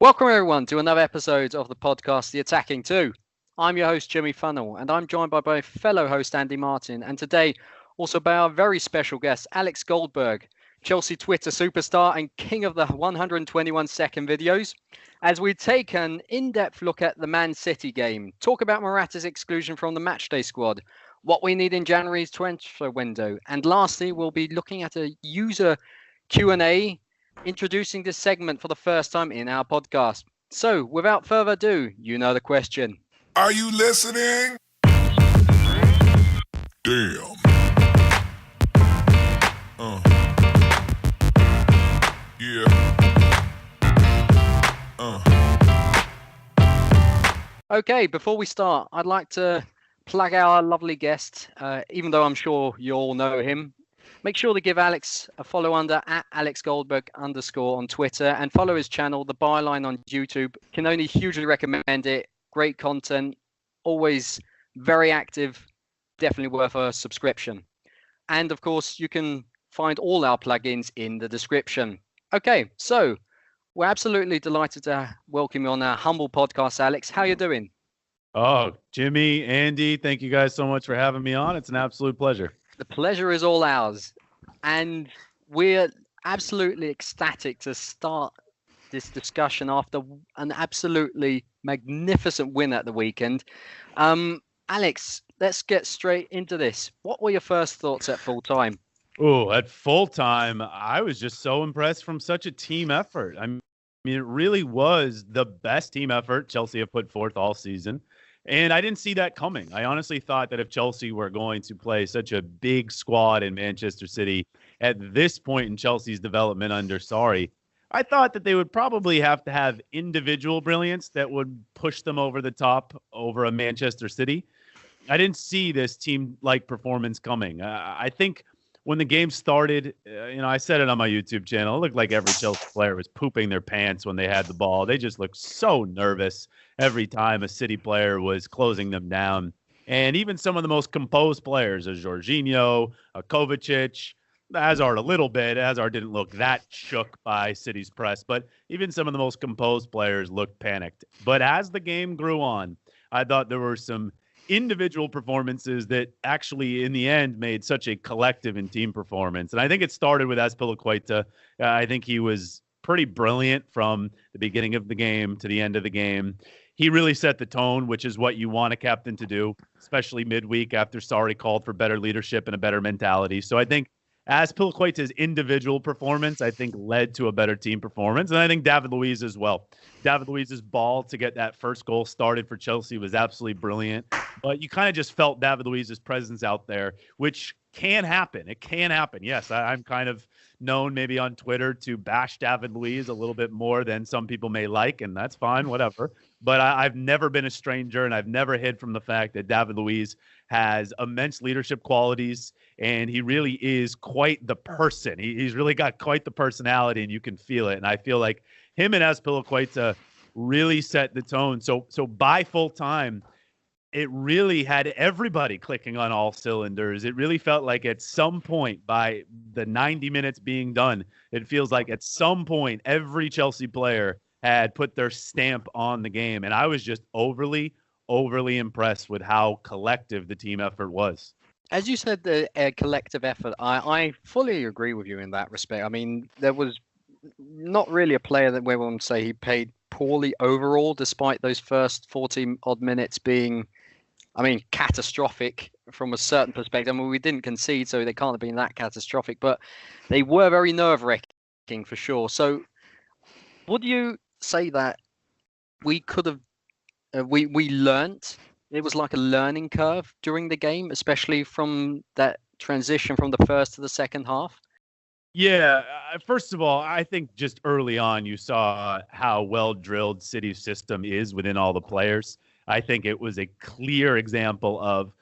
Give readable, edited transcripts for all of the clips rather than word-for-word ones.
Welcome everyone to another episode of the podcast, The Attacking Two. I'm your host, Jimmy Funnell, and I'm joined by my fellow host, Andy Martin, and today also by our very special guest, Alex Goldberg, Chelsea Twitter superstar and king of the 121-second videos, as we take an in-depth look at the Man City game, talk about Morata's exclusion from the matchday squad, what we need in January's transfer window, and lastly, we'll be looking at a user Q&A introducing this segment for the first time in our podcast. So, without further ado, you know the question. Are you listening? Damn. Yeah. Okay, before we start, I'd like to plug our lovely guest, even though I'm sure you all know him. Make sure to give Alex a follow under @AlexGoldberg_ on Twitter and follow his channel, The Byline, on YouTube. Can only hugely recommend it. Great content, always very active, definitely worth a subscription. And of course, you can find all our plugins in the description. Okay, so we're absolutely delighted to welcome you on our humble podcast, Alex. How are you doing? Oh, Jimmy, Andy, thank you guys so much for having me on. It's an absolute pleasure. The pleasure is all ours. And we're absolutely ecstatic to start this discussion after an absolutely magnificent win at the weekend. Alex, let's get straight into this. What were your first thoughts at full time? Oh, at full time, I was just so impressed from such a team effort. I mean, it really was the best team effort Chelsea have put forth all season. And I didn't see that coming. I honestly thought that if Chelsea were going to play such a big squad in Manchester City at this point in Chelsea's development under Sarri, I thought that they would probably have to have individual brilliance that would push them over the top over a Manchester City. I didn't see this team-like performance coming. I think when the game started, I said it on my YouTube channel, it looked like every Chelsea player was pooping their pants when they had the ball. They just looked so nervous every time a City player was closing them down. And even some of the most composed players, a Jorginho, a Kovacic, Hazard a little bit. Hazard didn't look that shook by City's press, but even some of the most composed players looked panicked. But as the game grew on, I thought there were some individual performances that actually in the end made such a collective and team performance. And I think it started with Azpilicueta. I think he was pretty brilliant from the beginning of the game to the end of the game. He really set the tone, which is what you want a captain to do, especially midweek after Sarri called for better leadership and a better mentality. So I think Azpilicueta's individual performance, I think, led to a better team performance. And I think David Luiz as well. David Luiz's ball to get that first goal started for Chelsea was absolutely brilliant. But you kind of just felt David Luiz's presence out there, which can happen. It can happen. Yes, I'm kind of known maybe on Twitter to bash David Luiz a little bit more than some people may like, and that's fine, whatever. But I've never been a stranger, and I've never hid from the fact that David Luiz has immense leadership qualities, and he really is quite the person. He's really got quite the personality, and you can feel it. And I feel like him and Azpilicueta really set the tone. So by full time, it really had everybody clicking on all cylinders. It really felt like at some point by the 90 minutes being done, it feels like at some point every Chelsea player had put their stamp on the game. And I was just overly impressed with how collective the team effort was. As you said, the collective effort, I fully agree with you in that respect. I mean, there was not really a player that we want to say he played poorly overall, despite those first 40 odd minutes being, catastrophic from a certain perspective. I mean, we didn't concede, so they can't have been that catastrophic, but they were very nerve-wracking for sure. So would you say that we could have, we learnt, it was like a learning curve during the game, especially from that transition from the first to the second half? Yeah, first of all, I think just early on you saw how well-drilled City's system is within all the players. I think it was a clear example of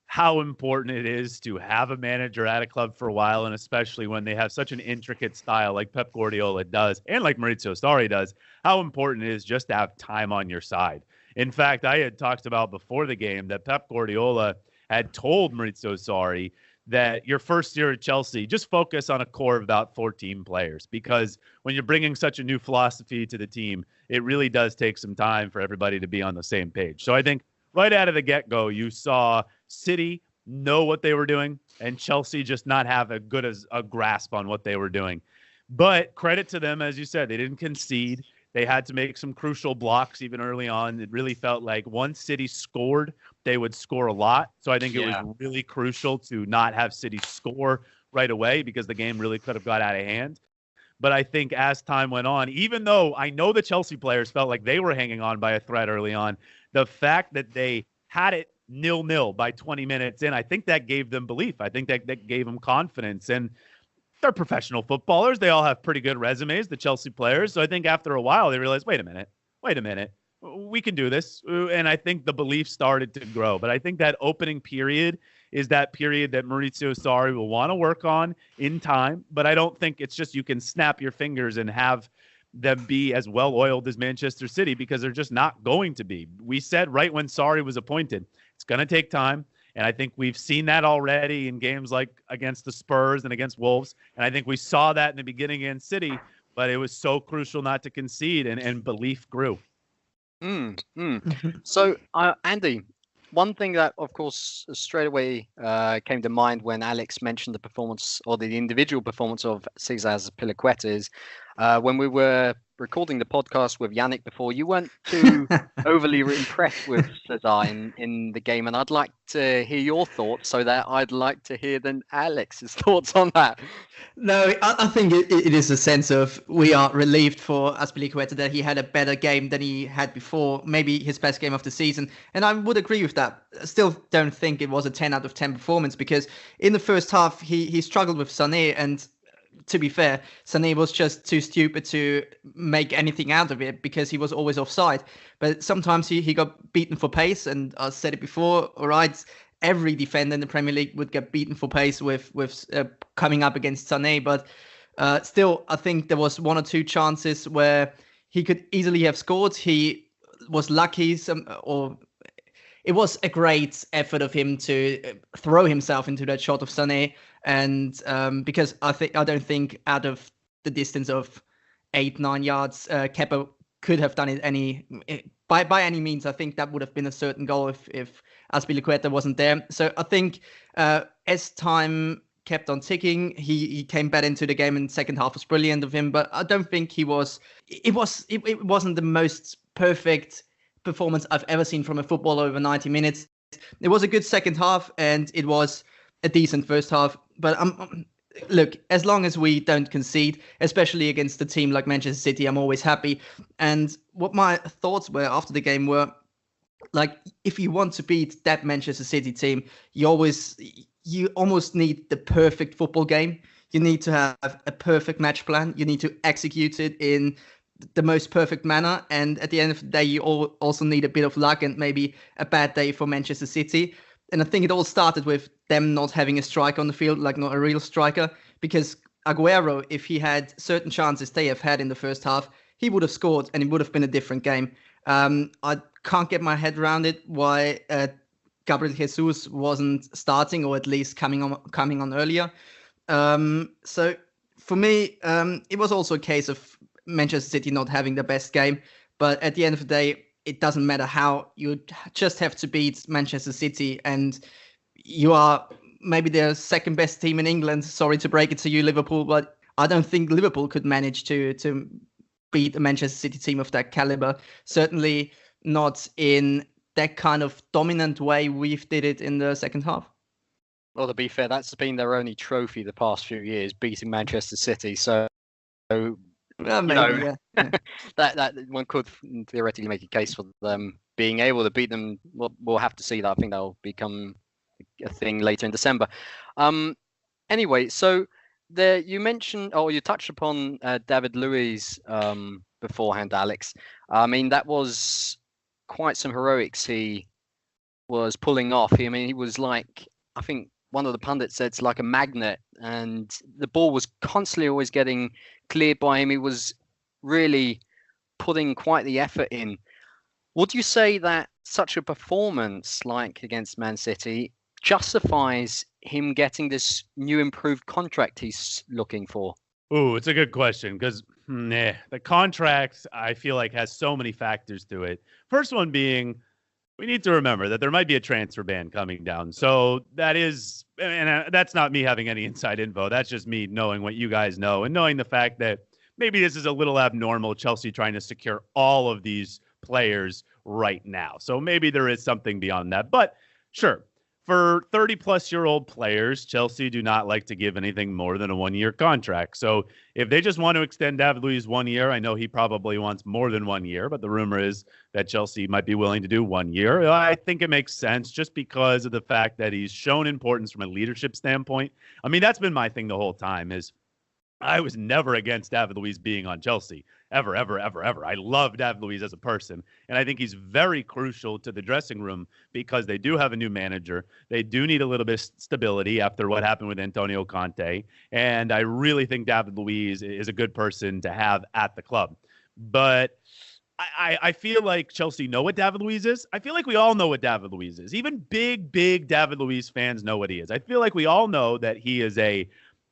how important it is to have a manager at a club for a while, and especially when they have such an intricate style like Pep Guardiola does and like Maurizio Sarri does, how important it is just to have time on your side. In fact, I had talked about before the game that Pep Guardiola had told Maurizio Sarri that your first year at Chelsea, just focus on a core of about 14 players, because when you're bringing such a new philosophy to the team, it really does take some time for everybody to be on the same page. So I think right out of the get-go, you saw City know what they were doing and Chelsea just not have a good as a grasp on what they were doing. But credit to them, as you said, they didn't concede. They had to make some crucial blocks even early on. It really felt like once City scored, they would score a lot. So I think it was really crucial to not have City score right away, because the game really could have got out of hand. But I think as time went on, even though I know the Chelsea players felt like they were hanging on by a thread early on, the fact that they had it 0-0 by 20 minutes in, I think that gave them belief. I think that gave them confidence. And they're professional footballers. They all have pretty good resumes, the Chelsea players. So I think after a while, they realized, wait a minute, we can do this. And I think the belief started to grow. But I think that opening period is that period that Maurizio Sarri will want to work on in time. But I don't think it's just you can snap your fingers and have them be as well-oiled as Manchester City, because they're just not going to be. We said right when Sarri was appointed, it's going to take time. And I think we've seen that already in games like against the Spurs and against Wolves. And I think we saw that in the beginning against City, but it was so crucial not to concede, and belief grew. So, Andy, one thing that, of course, straight away came to mind when Alex mentioned the performance, or the individual performance of Cesar Azpilicueta, is when we were recording the podcast with Yannick before, you weren't too overly impressed with Cesar in the game, and I'd like to hear your thoughts, so that I'd like to hear then Alex's thoughts on that. No, I think it is a sense of we are relieved for Azpilicueta that he had a better game than he had before, maybe his best game of the season, and I would agree with that. I still don't think it was a 10 out of 10 performance, because in the first half he struggled with Sané, and to be fair, Sané was just too stupid to make anything out of it, because he was always offside. But sometimes he got beaten for pace, and I said it before, all right, every defender in the Premier League would get beaten for pace with coming up against Sané. But still, I think there was one or two chances where he could easily have scored. He was lucky, or it was a great effort of him to throw himself into that shot of Sané. And because I don't think out of the distance of 8-9 yards, Kepa could have done it by any means. I think that would have been a certain goal if Azpilicueta wasn't there. So I think as time kept on ticking, he came back into the game, and second half was brilliant of him. But I don't think it wasn't the most perfect performance I've ever seen from a footballer over 90 minutes. It was a good second half, and it was a decent first half. But look, as long as we don't concede, especially against a team like Manchester City, I'm always happy. And what my thoughts were after the game were, like, if you want to beat that Manchester City team, you almost need the perfect football game. You need to have a perfect match plan. You need to execute it in the most perfect manner. And at the end of the day, you also need a bit of luck and maybe a bad day for Manchester City. And I think it all started with them not having a striker on the field, like not a real striker, because Aguero, if he had certain chances they have had in the first half, he would have scored and it would have been a different game. I can't get my head around it why Gabriel Jesus wasn't starting, or at least coming on earlier. So for me, it was also a case of Manchester City not having the best game. But at the end of the day, it doesn't matter how. You just have to beat Manchester City, and you are maybe the second best team in England. Sorry to break it to you, Liverpool, but I don't think Liverpool could manage to beat a Manchester City team of that caliber. Certainly not in that kind of dominant way we've did it in the second half. Well, to be fair, that's been their only trophy the past few years, beating Manchester City. So Maybe. that one could theoretically make a case for them being able to beat them. We'll have to see that. I think that'll become a thing later in December. Anyway, so you mentioned, or you touched upon David Luiz beforehand, Alex. I mean, that was quite some heroics he was pulling off. He was like, I think one of the pundits said it's like a magnet, and the ball was constantly always getting cleared by him. He was really putting quite the effort in. Would you say that such a performance like against Man City justifies him getting this new improved contract he's looking for? Ooh, it's a good question because the contract, I feel like, has so many factors to it. First one being, we need to remember that there might be a transfer ban coming down. So that is, and that's not me having any inside info. That's just me knowing what you guys know and knowing the fact that maybe this is a little abnormal, Chelsea trying to secure all of these players right now. So maybe there is something beyond that. But sure, for 30-plus-year-old players, Chelsea do not like to give anything more than a one-year contract. So if they just want to extend David Luiz 1 year, I know he probably wants more than 1 year, but the rumor is that Chelsea might be willing to do 1 year. I think it makes sense just because of the fact that he's shown importance from a leadership standpoint. I mean, that's been my thing the whole time is I was never against David Luiz being on Chelsea. Ever, ever, ever, ever. I love David Luiz as a person. And I think he's very crucial to the dressing room because they do have a new manager. They do need a little bit of stability after what happened with Antonio Conte. And I really think David Luiz is a good person to have at the club. But I feel like Chelsea know what David Luiz is. I feel like we all know what David Luiz is. Even big David Luiz fans know what he is. I feel like we all know that he is a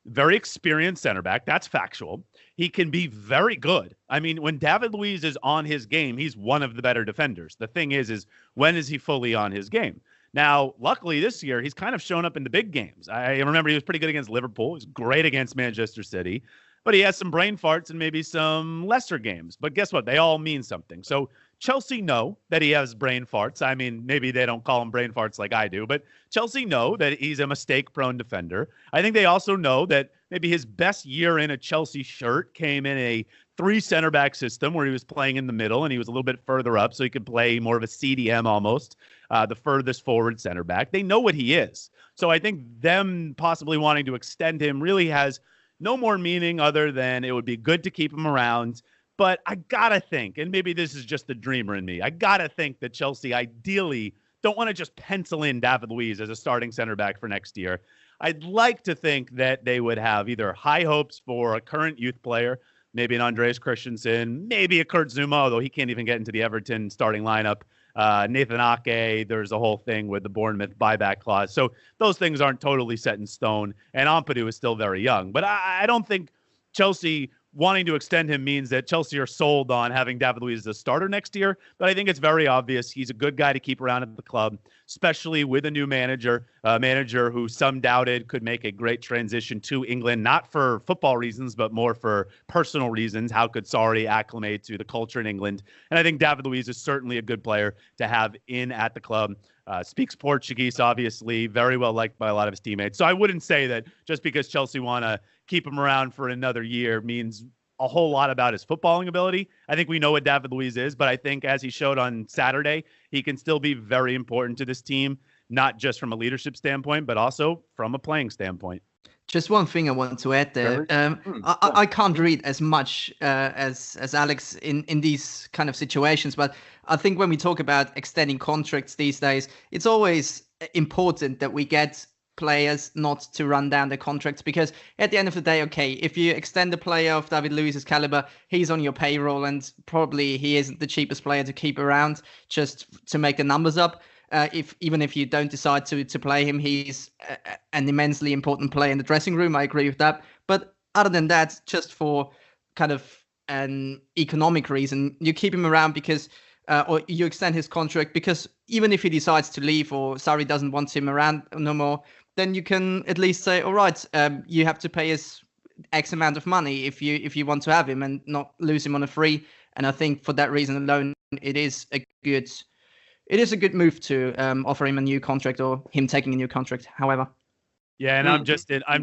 very experienced center back. That's factual. He can be very good. I mean, when David Luiz is on his game, he's one of the better defenders. The thing is when is he fully on his game? Now, luckily this year, he's kind of shown up in the big games. I remember he was pretty good against Liverpool. He was great against Manchester City. But he has some brain farts and maybe some lesser games. But guess what? They all mean something. So Chelsea know that he has brain farts. I mean, maybe they don't call him brain farts like I do, but Chelsea know that he's a mistake-prone defender. I think they also know that maybe his best year in a Chelsea shirt came in a 3 center back system where he was playing in the middle and he was a little bit further up so he could play more of a CDM almost, the furthest forward center back. They know what he is. So I think them possibly wanting to extend him really has no more meaning other than it would be good to keep him around. But I got to think, and maybe this is just the dreamer in me, I got to think that Chelsea ideally don't want to just pencil in David Luiz as a starting center back for next year. I'd like to think that they would have either high hopes for a current youth player, maybe an Andreas Christensen, maybe a Kurt Zuma, although he can't even get into the Everton starting lineup. Nathan Ake, there's a whole thing with the Bournemouth buyback clause. So those things aren't totally set in stone, and Ampadu is still very young. But I don't think Chelsea wanting to extend him means that Chelsea are sold on having David Luiz as a starter next year. But I think it's very obvious he's a good guy to keep around at the club, especially with a new manager, a manager who some doubted could make a great transition to England, not for football reasons, but more for personal reasons. How could Sarri acclimate to the culture in England? And I think David Luiz is certainly a good player to have in at the club. Speaks Portuguese, obviously, very well liked by a lot of his teammates. So I wouldn't say that just because Chelsea want to keep him around for another year means a whole lot about his footballing ability. I think we know what David Luiz is, but I think as he showed on Saturday, he can still be very important to this team, not just from a leadership standpoint, but also from a playing standpoint. Just one thing I want to add there. I can't read as much as Alex in these kind of situations, but I think when we talk about extending contracts these days, it's always important that we get players not to run down their contracts, because at the end of the day, okay, if you extend a player of David Luiz's caliber, he's on your payroll and probably he isn't the cheapest player to keep around just to make the numbers up. Even if you don't decide to play him, he's an immensely important player in the dressing room. I agree with that. But other than that, just for kind of an economic reason, you keep him around because, or you extend his contract because even if he decides to leave or Sarri doesn't want him around no more, then you can at least say, all right, you have to pay us X amount of money if you want to have him and not lose him on a free. And I think for that reason alone, it is a good move to offer him a new contract or him taking a new contract. However, yeah, and I'm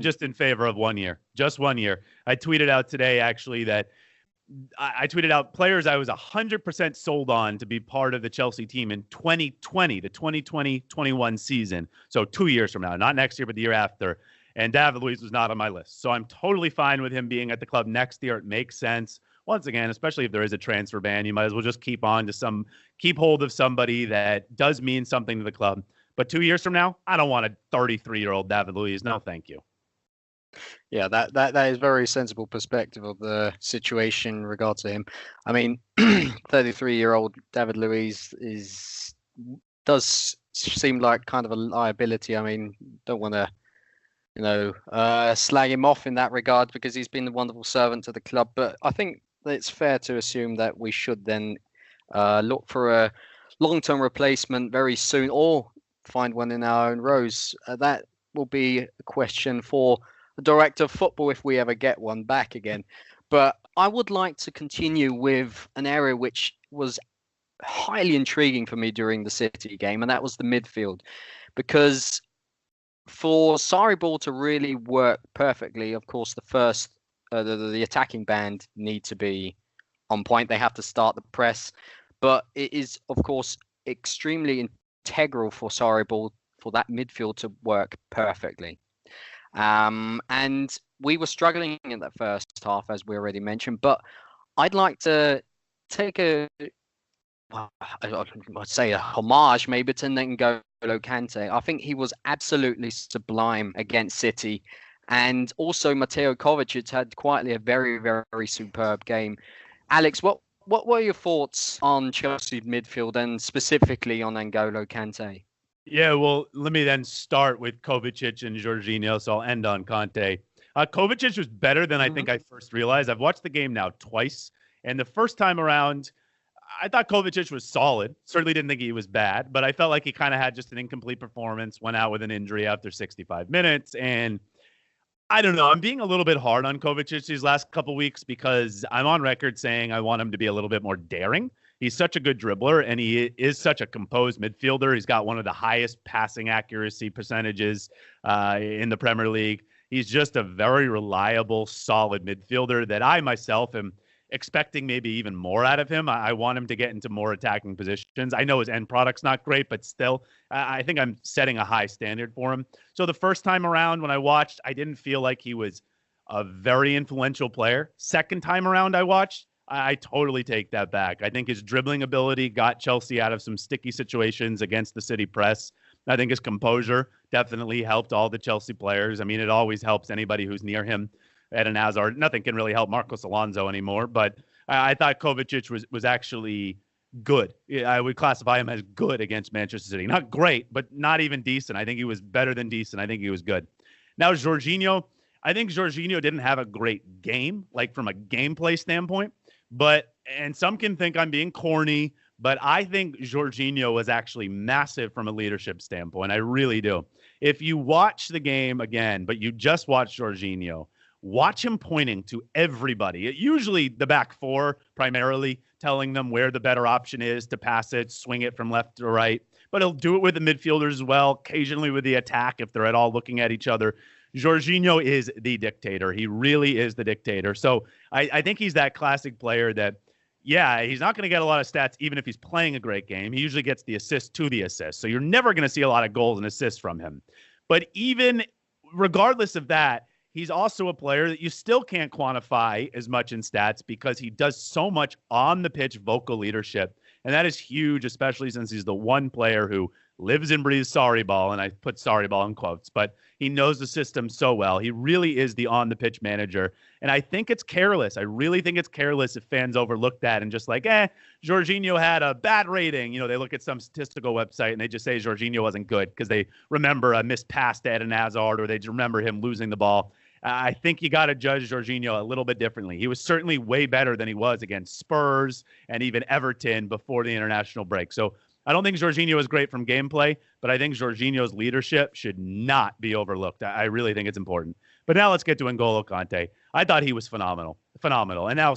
just in favor of 1 year, just 1 year. I tweeted out today actually that I tweeted out players I was 100% sold on to be part of the Chelsea team in 2020, the 2020-21 season. So 2 years from now, not next year, but the year after. And David Luiz was not on my list. So I'm totally fine with him being at the club next year. It makes sense. Once again, especially if there is a transfer ban, you might as well just keep hold of somebody that does mean something to the club. But 2 years from now, I don't want a 33-year-old David Luiz. No, thank you. Yeah, that is very sensible perspective of the situation in regard to him. I mean, 33-year-old David Luiz does seem like kind of a liability. I mean, don't want to slag him off in that regard because he's been a wonderful servant to the club. But I think it's fair to assume that we should then look for a long-term replacement very soon, or find one in our own rows. That will be a question for the director of football if we ever get one back again. But I would like to continue with an area which was highly intriguing for me during the City game, and that was the midfield. Because for Sarri ball to really work perfectly, of course, the attacking band need to be on point. They have to start the press, but it is, of course, extremely integral for Sarri ball for that midfield to work perfectly. And we were struggling in that first half, as we already mentioned. But I'd like to take I'd say a homage maybe to N'Golo Kante. I think he was absolutely sublime against City. And also Mateo Kovacic had quietly a very, very superb game. Alex, what were your thoughts on Chelsea midfield and specifically on N'Golo Kante? Yeah, well, let me then start with Kovacic and Jorginho, so I'll end on Kante. Kovacic was better than I think I first realized. I've watched the game now twice, and the first time around, I thought Kovacic was solid. Certainly didn't think he was bad, but I felt like he kind of had just an incomplete performance, went out with an injury after 65 minutes, and I don't know. I'm being a little bit hard on Kovacic these last couple weeks because I'm on record saying I want him to be a little bit more daring. He's such a good dribbler, and he is such a composed midfielder. He's got one of the highest passing accuracy percentages in the Premier League. He's just a very reliable, solid midfielder that I myself am expecting maybe even more out of him. I want him to get into more attacking positions. I know his end product's not great, but still, I think I'm setting a high standard for him. So the first time around when I watched, I didn't feel like he was a very influential player. Second time around I watched, I totally take that back. I think his dribbling ability got Chelsea out of some sticky situations against the City press. I think his composure definitely helped all the Chelsea players. I mean, it always helps anybody who's near him. Eden Hazard. Nothing can really help Marcos Alonso anymore, but I thought Kovacic was actually good. I would classify him as good against Manchester City. Not great, but not even decent. I think he was better than decent. I think he was good. Now, Jorginho, I think Jorginho didn't have a great game, like from a gameplay standpoint, and some can think I'm being corny, but I think Jorginho was actually massive from a leadership standpoint. I really do. If you watch the game again, but you just watch Jorginho, watch him pointing to everybody, usually the back four primarily, telling them where the better option is to pass it, swing it from left to right. But he'll do it with the midfielders as well, occasionally with the attack if they're at all looking at each other. Jorginho is the dictator. He really is the dictator. So I think he's that classic player that, yeah, he's not going to get a lot of stats even if he's playing a great game. He usually gets the assist to the assist. So you're never going to see a lot of goals and assists from him. But even regardless of that, he's also a player that you still can't quantify as much in stats because he does so much on the pitch vocal leadership. And that is huge, especially since he's the one player who lives and breathes Sarri ball. And I put Sarri ball in quotes, but he knows the system so well. He really is the on the pitch manager. And I think it's careless. I really think it's careless if fans overlook that and just like, Jorginho had a bad rating. You know, they look at some statistical website and they just say Jorginho wasn't good because they remember a missed pass to Eden Hazard or they remember him losing the ball. I think you got to judge Jorginho a little bit differently. He was certainly way better than he was against Spurs and even Everton before the international break. So I don't think Jorginho is great from gameplay, but I think Jorginho's leadership should not be overlooked. I really think it's important. But now let's get to N'Golo Kante. I thought he was phenomenal. And now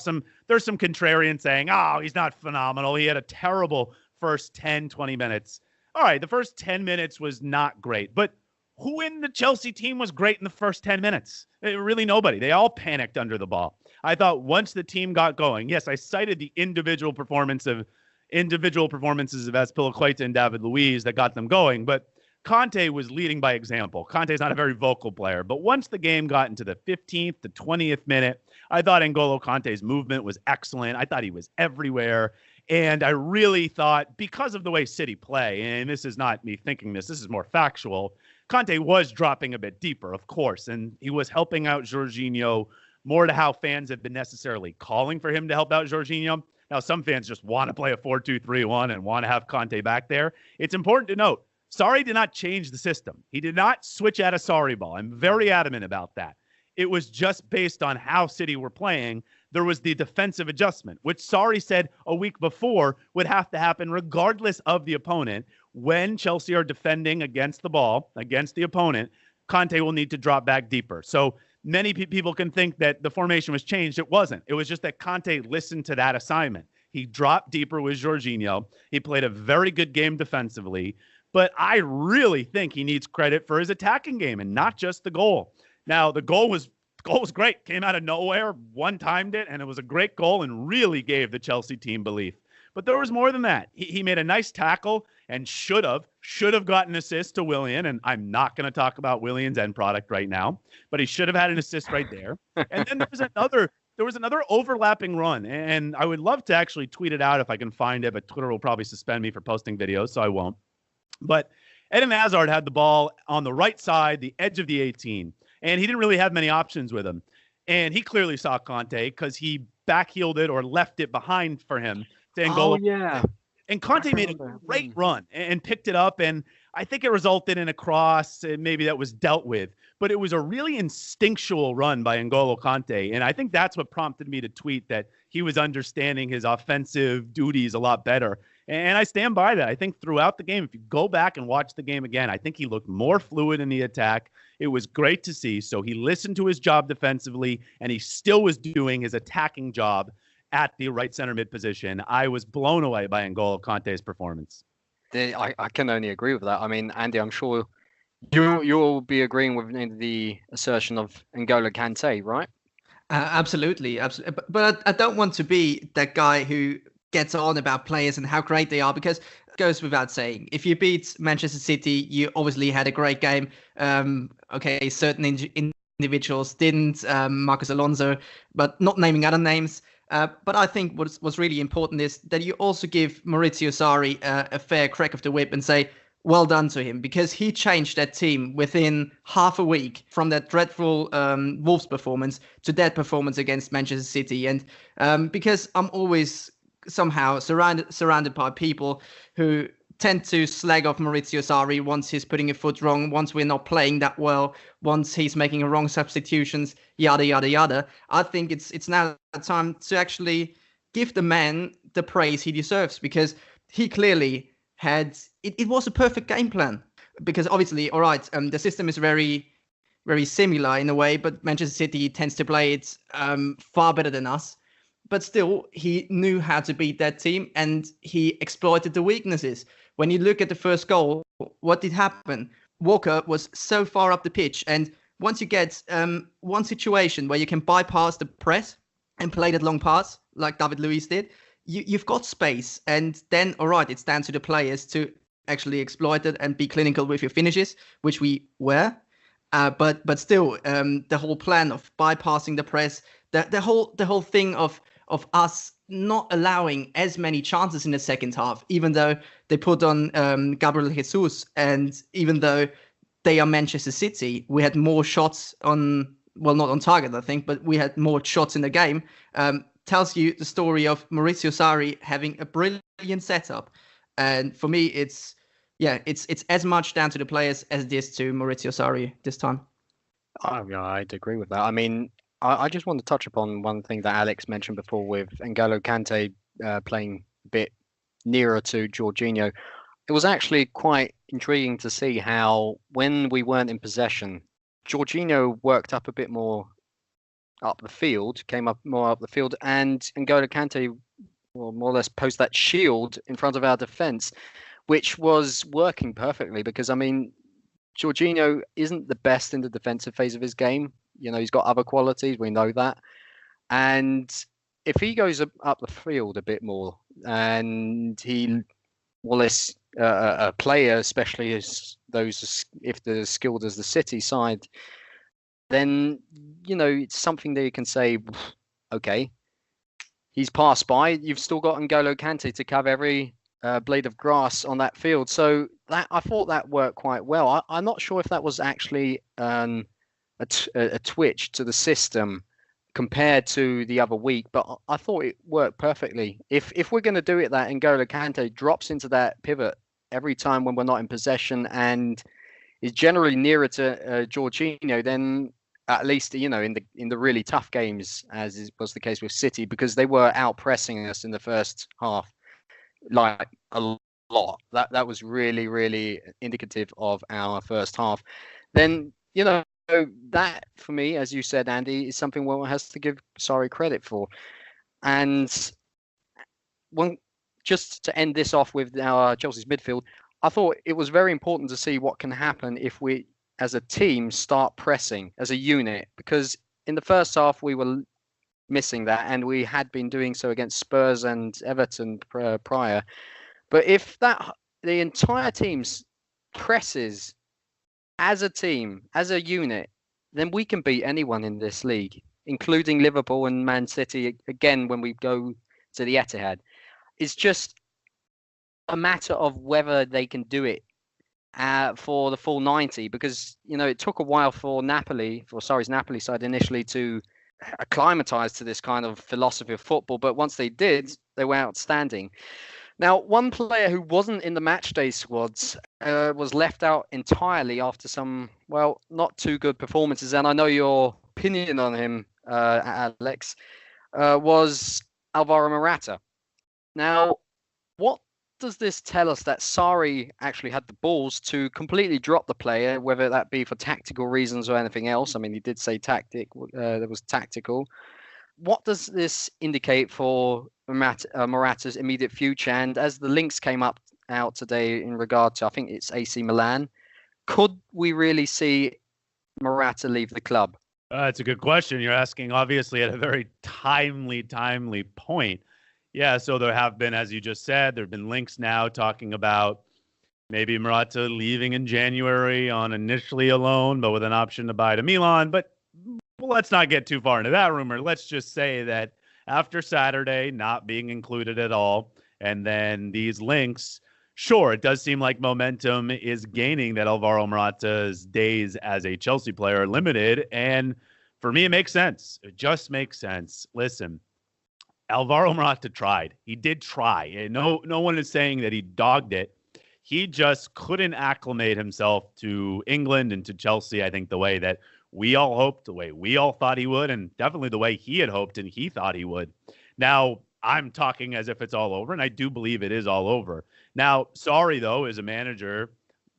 there's some contrarian saying, he's not phenomenal. He had a terrible first 10, 20 minutes. All right, the first 10 minutes was not great, but who in the Chelsea team was great in the first 10 minutes? Really nobody. They all panicked under the ball. I thought once the team got going, yes, I cited the individual performances of Azpilicueta and David Luiz that got them going, but Conte was leading by example. Conte's not a very vocal player, but once the game got into the 15th to 20th minute, I thought N'Golo Kante's movement was excellent. I thought he was everywhere. And I really thought, because of the way City play, and this is not me thinking this is more factual, Conte was dropping a bit deeper, of course, and he was helping out Jorginho more to how fans have been necessarily calling for him to help out Jorginho. Now, some fans just want to play a 4-2-3-1 and want to have Conte back there. It's important to note, Sarri did not change the system. He did not switch out a Sarri ball. I'm very adamant about that. It was just based on how City were playing. There was the defensive adjustment, which Sarri said a week before would have to happen regardless of the opponent. When Chelsea are defending against the ball, against the opponent, Conte will need to drop back deeper. So many people can think that the formation was changed. It wasn't. It was just that Conte listened to that assignment. He dropped deeper with Jorginho. He played a very good game defensively. But I really think he needs credit for his attacking game and not just the goal. Now, the goal was great. Came out of nowhere, one-timed it, and it was a great goal and really gave the Chelsea team belief. But there was more than that. He made a nice tackle and should have gotten an assist to Willian. And I'm not going to talk about Willian's end product right now, but he should have had an assist right there. And then there was another overlapping run, and I would love to actually tweet it out if I can find it, but Twitter will probably suspend me for posting videos, so I won't. But Eden Hazard had the ball on the right side, the edge of the 18, and he didn't really have many options with him. And he clearly saw Conte because he backheeled it or left it behind for him to N'Golo. Oh, yeah. And Conte made a great run and picked it up, and I think it resulted in a cross, and maybe that was dealt with. But it was a really instinctual run by N'Golo Conte, and I think that's what prompted me to tweet that he was understanding his offensive duties a lot better. And I stand by that. I think throughout the game, if you go back and watch the game again, I think he looked more fluid in the attack. It was great to see. So he listened to his job defensively, and he still was doing his attacking job at the right center mid position. I was blown away by N'Golo Conte's performance. I can only agree with that. I mean, Andy, I'm sure you'll be agreeing with the assertion of N'Golo Kante, right? Absolutely. But I don't want to be that guy who gets on about players and how great they are, because it goes without saying, if you beat Manchester City, you obviously had a great game. Okay, certain individuals didn't, Marcos Alonso, but not naming other names. But I think what's really important is that you also give Maurizio Sarri a fair crack of the whip and say, well done to him, because he changed that team within half a week from that dreadful Wolves performance to that performance against Manchester City. And because I'm always somehow surrounded by people who tend to slag off Maurizio Sarri once he's putting a foot wrong, once we're not playing that well, once he's making a wrong substitutions, yada, yada, yada. I think it's now time to actually give the man the praise he deserves, because he clearly had, it was a perfect game plan. Because obviously, all right, the system is very, very similar in a way, but Manchester City tends to play it far better than us. But still, he knew how to beat that team, and he exploited the weaknesses. When you look at the first goal, what did happen? Walker was so far up the pitch, and once you get one situation where you can bypass the press and play that long pass, like David Luiz did, you've got space. And then, all right, it's down to the players to actually exploit it and be clinical with your finishes, which we were. But still, the whole plan of bypassing the press, the whole thing of us not allowing as many chances in the second half, even though they put on Gabriel Jesus, and even though they are Manchester City, we had more shots on, well, not on target, I think, but we had more shots in the game. Tells you the story of Maurizio Sarri having a brilliant setup. And for me, it's as much down to the players as it is to Maurizio Sarri this time. I'd agree with that. I mean, I just want to touch upon one thing that Alex mentioned before with N'Golo Kante playing a bit nearer to Jorginho. It was actually quite intriguing to see how, when we weren't in possession, Jorginho worked up a bit more up the field, came up more up the field, and N'Golo Kante, well, more or less post that shield in front of our defence, which was working perfectly, because, I mean, Jorginho isn't the best in the defensive phase of his game. You know, he's got other qualities, we know that. And if he goes up the field a bit more, and he, well, as a player, especially as those, if they're skilled as the City side, then, you know, it's something that you can say, okay, he's passed by. You've still got N'Golo Kante to cover every blade of grass on that field. So that, I thought that worked quite well. I'm not sure if that was actually a twitch to the system compared to the other week, but I thought it worked perfectly. If we're going to do it, that N'Golo Kante drops into that pivot every time when we're not in possession and is generally nearer to Jorginho than at least in the really tough games, as was the case with City, because they were out pressing us in the first half like a lot. That was really, really indicative of our first half. Then that for me, as you said, Andy, is something one has to give Sarri credit for. And just to end this off with our Chelsea's midfield, I thought it was very important to see what can happen if we, as a team, start pressing as a unit, because in the first half we were missing that, and we had been doing so against Spurs and Everton prior. But if the entire team presses as a team, as a unit, then we can beat anyone in this league, including Liverpool and Man City again when we go to the Etihad. It's just a matter of whether they can do it for the full 90, because it took a while for Sarri's Napoli side initially to acclimatise to this kind of philosophy of football, but once they did, they were outstanding. Now, one player who wasn't in the matchday squads was left out entirely after some, not too good performances, and I know your opinion on him, Alex, was Alvaro Morata. Now, what does this tell us that Sarri actually had the balls to completely drop the player, whether that be for tactical reasons or anything else? I mean, he did say that was tactical. What does this indicate for Morata's immediate future? And as the links came out today in regard to, I think it's AC Milan, could we really see Morata leave the club? That's a good question. You're asking, obviously, at a very timely point. Yeah, so there have been, as you just said, there have been links now talking about maybe Morata leaving in January on initially a loan, but with an option to buy to Milan. But let's not get too far into that rumor. Let's just say that after Saturday not being included at all, and then these links, sure, it does seem like momentum is gaining, that Alvaro Morata's days as a Chelsea player are limited. And for me, it makes sense. It just makes sense. Listen, Alvaro Morata tried. He did try. And no one is saying that he dogged it. He just couldn't acclimate himself to England and to Chelsea, I think, the way that we all hoped, the way we all thought he would, and definitely the way he had hoped and he thought he would. Now, I'm talking as if it's all over, and I do believe it is all over. Now, Sarri, though, is a manager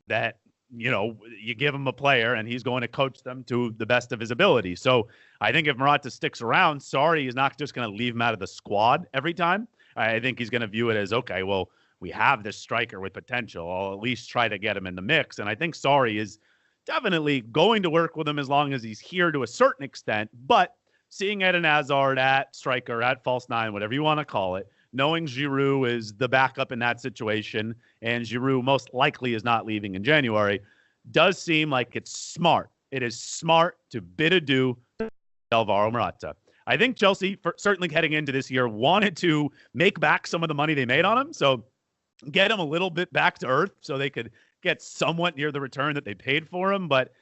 that, you give him a player and he's going to coach them to the best of his ability. So I think if Morata sticks around, Sarri is not just going to leave him out of the squad every time. I think he's going to view it as, okay, well, we have this striker with potential. I'll at least try to get him in the mix. And I think Sarri is definitely going to work with him as long as he's here to a certain extent. But seeing Eden Hazard at striker, at false nine, whatever you want to call it, knowing Giroud is the backup in that situation, and Giroud most likely is not leaving in January, does seem like it's smart. It is smart to bid adieu to Alvaro Morata. I think Chelsea, certainly heading into this year, wanted to make back some of the money they made on him. So get him a little bit back to earth so they could get somewhat near the return that they paid for him. But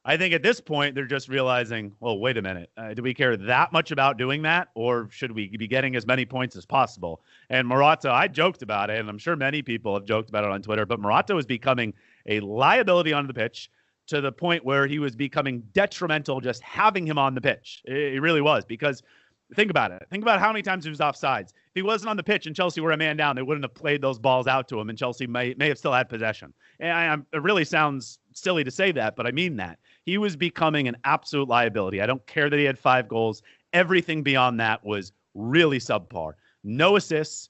I think at this point, they're just realizing, well, wait a minute. Do we care that much about doing that? Or should we be getting as many points as possible? And Morata, I joked about it, and I'm sure many people have joked about it on Twitter, but Morata was becoming a liability on the pitch to the point where he was becoming detrimental just having him on the pitch. It really was, because think about it. Think about how many times he was offsides. If he wasn't on the pitch and Chelsea were a man down, they wouldn't have played those balls out to him, and Chelsea may have still had possession. And it really sounds silly to say that, but I mean that. He was becoming an absolute liability. I don't care that he had 5 goals. Everything beyond that was really subpar. No assists,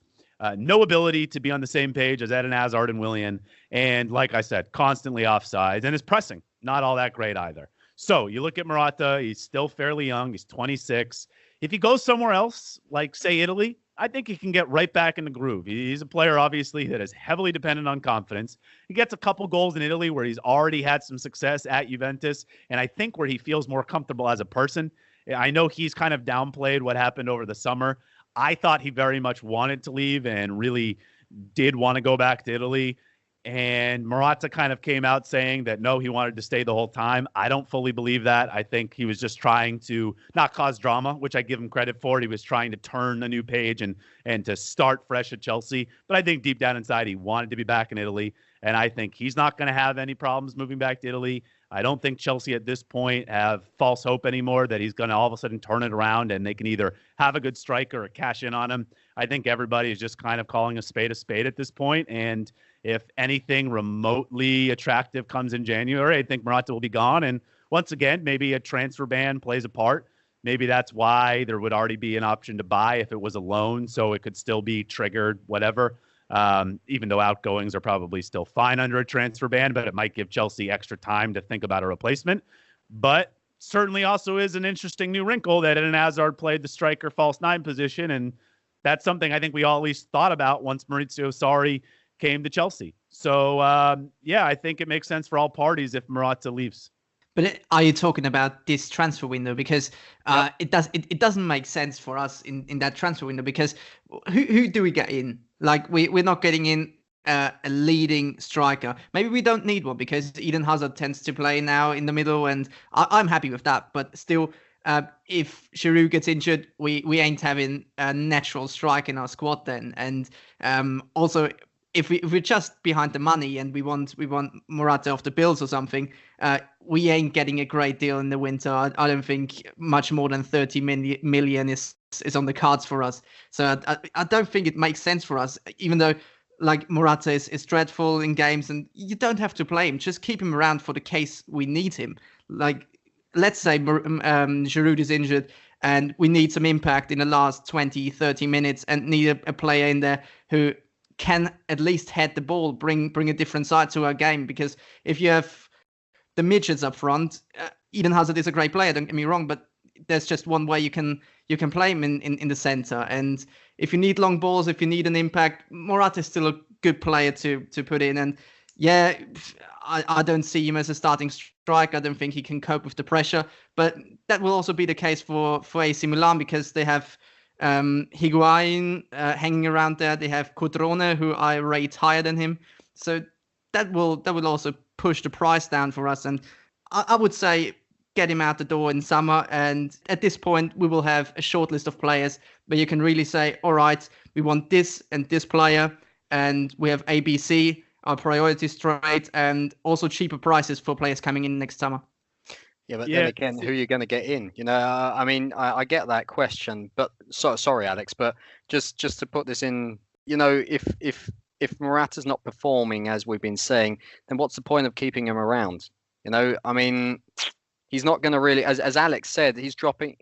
no ability to be on the same page as Eden Hazard and Willian. And like I said, constantly offsides. And his pressing, not all that great either. So you look at Morata, he's still fairly young. He's 26. If he goes somewhere else, like, say, Italy, I think he can get right back in the groove. He's a player, obviously, that is heavily dependent on confidence. He gets a couple goals in Italy where he's already had some success at Juventus, and I think where he feels more comfortable as a person. I know he's kind of downplayed what happened over the summer. I thought he very much wanted to leave and really did want to go back to Italy. And Morata kind of came out saying that, no, he wanted to stay the whole time. I don't fully believe that. I think he was just trying to not cause drama, which I give him credit for. He was trying to turn a new page and to start fresh at Chelsea. But I think deep down inside, he wanted to be back in Italy. and I think he's not going to have any problems moving back to Italy. I don't think Chelsea at this point have false hope anymore that he's going to all of a sudden turn it around and they can either have a good striker or cash in on him. I think everybody is just kind of calling a spade at this point. And if anything remotely attractive comes in January, I think Morata will be gone. And once again, maybe a transfer ban plays a part. Maybe that's why there would already be an option to buy if it was a loan, so it could still be triggered, whatever. Even though outgoings are probably still fine under a transfer ban, but it might give Chelsea extra time to think about a replacement. But certainly also is an interesting new wrinkle that Eden Hazard played the striker false nine position, and that's something I think we all at least thought about once Maurizio Sarri came to Chelsea. So, I think it makes sense for all parties if Morata leaves. But are you talking about this transfer window? Because it doesn't make sense for us in that transfer window, because who do we get in? Like we're not getting in a leading striker. Maybe we don't need one because Eden Hazard tends to play now in the middle, and I'm happy with that. But still, if Giroud gets injured, we ain't having a natural strike in our squad then. And also, if we're just behind the money and we want Morata off the bills or something, we ain't getting a great deal in the winter. I don't think much more than 30 million is on the cards for us. So I don't think it makes sense for us, even though like Morata is dreadful in games and you don't have to play him. Just keep him around for the case we need him. Like, let's say Giroud is injured and we need some impact in the last 20, 30 minutes and need a player in there who can at least head the ball, bring a different side to our game. Because if you have the midgets up front, Eden Hazard is a great player, don't get me wrong, but there's just one way you can play him in the center. And if you need long balls, if you need an impact, Morata is still a good player to put in. And yeah, I don't see him as a starting striker. I don't think he can cope with the pressure, but that will also be the case for AC Milan, because they have Higuain hanging around there. They have Cutrone, who I rate higher than him. So that will also push the price down for us. And I would say get him out the door in summer. And at this point, we will have a short list of players where you can really say, all right, we want this and this player. And we have ABC, our priorities straight, and also cheaper prices for players coming in next summer. Yeah, but then again, who are you going to get in? I mean, I get that question, but sorry, Alex, but just to put this in, if Morata's not performing as we've been saying, then what's the point of keeping him around? I mean, he's not going to really, as Alex said, he's dropping.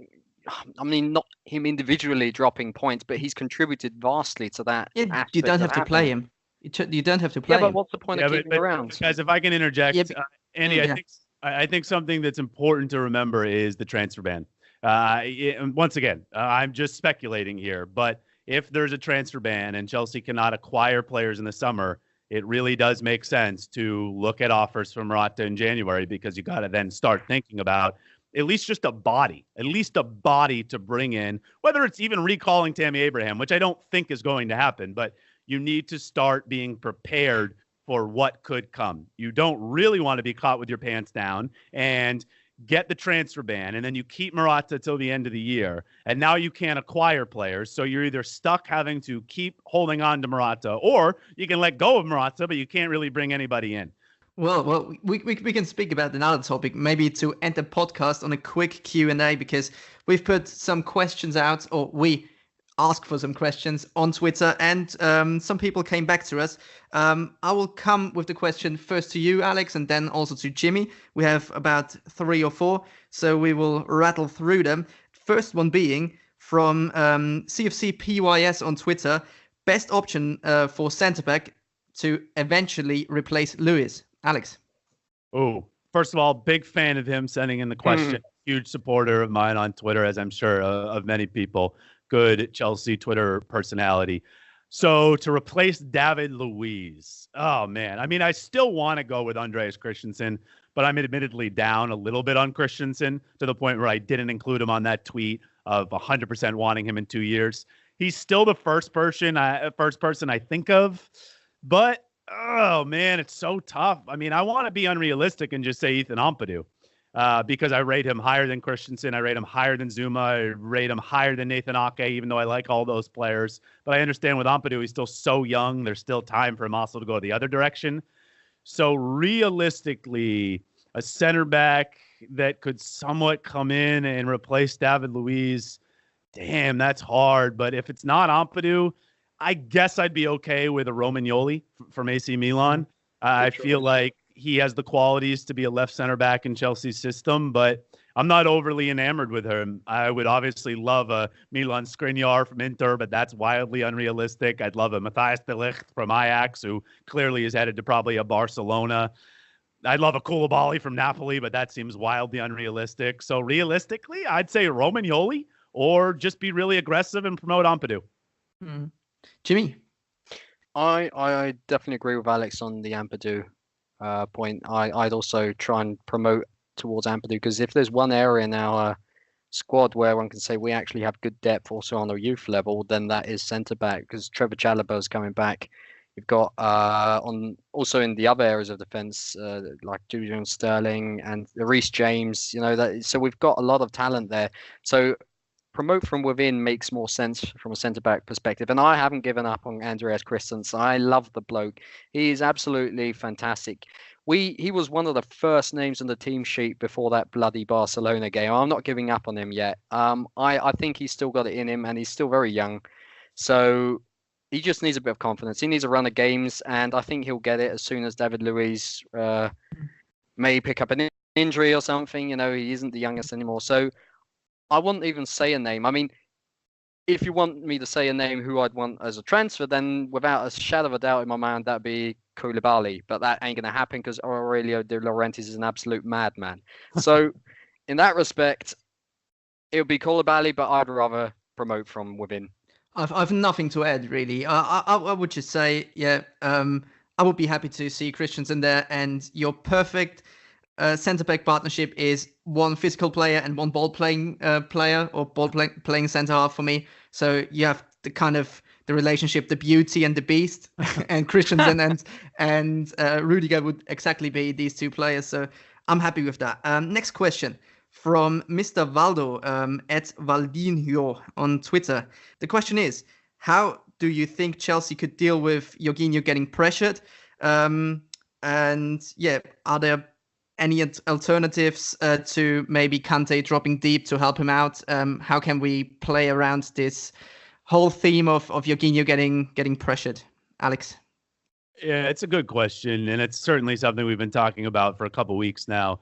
I mean, not him individually dropping points, but he's contributed vastly to that. Yeah, you don't have to play him. You don't have to play him. Yeah, but what's the point of keeping him around? Guys, if I can interject, Andy, I think something that's important to remember is the transfer ban. Once again, I'm just speculating here, but if there's a transfer ban and Chelsea cannot acquire players in the summer, it really does make sense to look at offers from Morata in January, because you got to then start thinking about at least a body to bring in, whether it's even recalling Tammy Abraham, which I don't think is going to happen, but you need to start being prepared for what could come. You don't really want to be caught with your pants down and get the transfer ban, and then you keep Morata till the end of the year, and now you can't acquire players, so you're either stuck having to keep holding on to Morata, or you can let go of Morata, but you can't really bring anybody in. Well, we can speak about another topic, maybe to end the podcast on a quick Q&A, because we've put some questions out, or we ask for some questions on Twitter, and some people came back to us. I will come with the question first to you, Alex, and then also to Jimmy. We have about 3 or 4, so we will rattle through them. First one being from CFCPYS on Twitter: best option for centre-back to eventually replace Lewis. Alex. Oh, first of all, big fan of him sending in the question. Huge supporter of mine on Twitter, as I'm sure of many people. Good Chelsea Twitter personality. So to replace David Luiz, oh man, I mean, I still want to go with Andreas Christensen, but I'm admittedly down a little bit on Christensen to the point where I didn't include him on that tweet of 100% wanting him in 2 years. He's still the first person I think of, but oh man, it's so tough. I mean, I want to be unrealistic and just say Ethan Ampadu. Because I rate him higher than Christensen. I rate him higher than Zuma. I rate him higher than Nathan Ake, even though I like all those players. But I understand with Ampadu, he's still so young. There's still time for him also to go the other direction. So realistically, a center back that could somewhat come in and replace David Luiz, damn, that's hard. But if it's not Ampadu, I guess I'd be okay with a Romagnoli from AC Milan. I feel like he has the qualities to be a left center back in Chelsea's system, but I'm not overly enamored with him. I would obviously love a Milan Skriniar from Inter, but that's wildly unrealistic. I'd love a Matthias de Ligt from Ajax, who clearly is headed to probably a Barcelona. I'd love a Koulibaly from Napoli, but that seems wildly unrealistic. So realistically, I'd say Romagnoli, or just be really aggressive and promote Ampadu. Jimmy? I definitely agree with Alex on the Ampadu point. I'd also try and promote towards Ampadu, because if there's one area in our squad where one can say we actually have good depth also on the youth level, then that is centre back, because Trevor Chalobah is coming back. You've got on also in the other areas of defence like Julian Sterling and Reece James. So we've got a lot of talent there. So promote from within makes more sense from a centre back perspective. And I haven't given up on Andreas Christensen. I love the bloke. He is absolutely fantastic. He was one of the first names on the team sheet before that bloody Barcelona game. I'm not giving up on him yet. I think he's still got it in him, and he's still very young. So he just needs a bit of confidence. He needs a run of games, and I think he'll get it as soon as David Luiz may pick up an injury or something. He isn't the youngest anymore. So I wouldn't even say a name. I mean, if you want me to say a name who I'd want as a transfer, then without a shadow of a doubt in my mind, that'd be Koulibaly. But that ain't going to happen because Aurelio De Laurentiis is an absolute madman. So in that respect, it would be Koulibaly, but I'd rather promote from within. I've nothing to add, really. I would just say, I would be happy to see Christensen there, and your perfect centre-back partnership is one physical player and one ball-playing player, or ball-playing centre-half for me. So you have the kind of the relationship, the beauty and the beast, and Christensen and Rudiger would exactly be these two players. So I'm happy with that. Next question from Mr. Valdo at Valdinho on Twitter. The question is, how do you think Chelsea could deal with Jorginho getting pressured? And are there any alternatives to maybe Kante dropping deep to help him out? How can we play around this whole theme of Jorginho getting pressured? Alex? Yeah, it's a good question, and it's certainly something we've been talking about for a couple weeks now.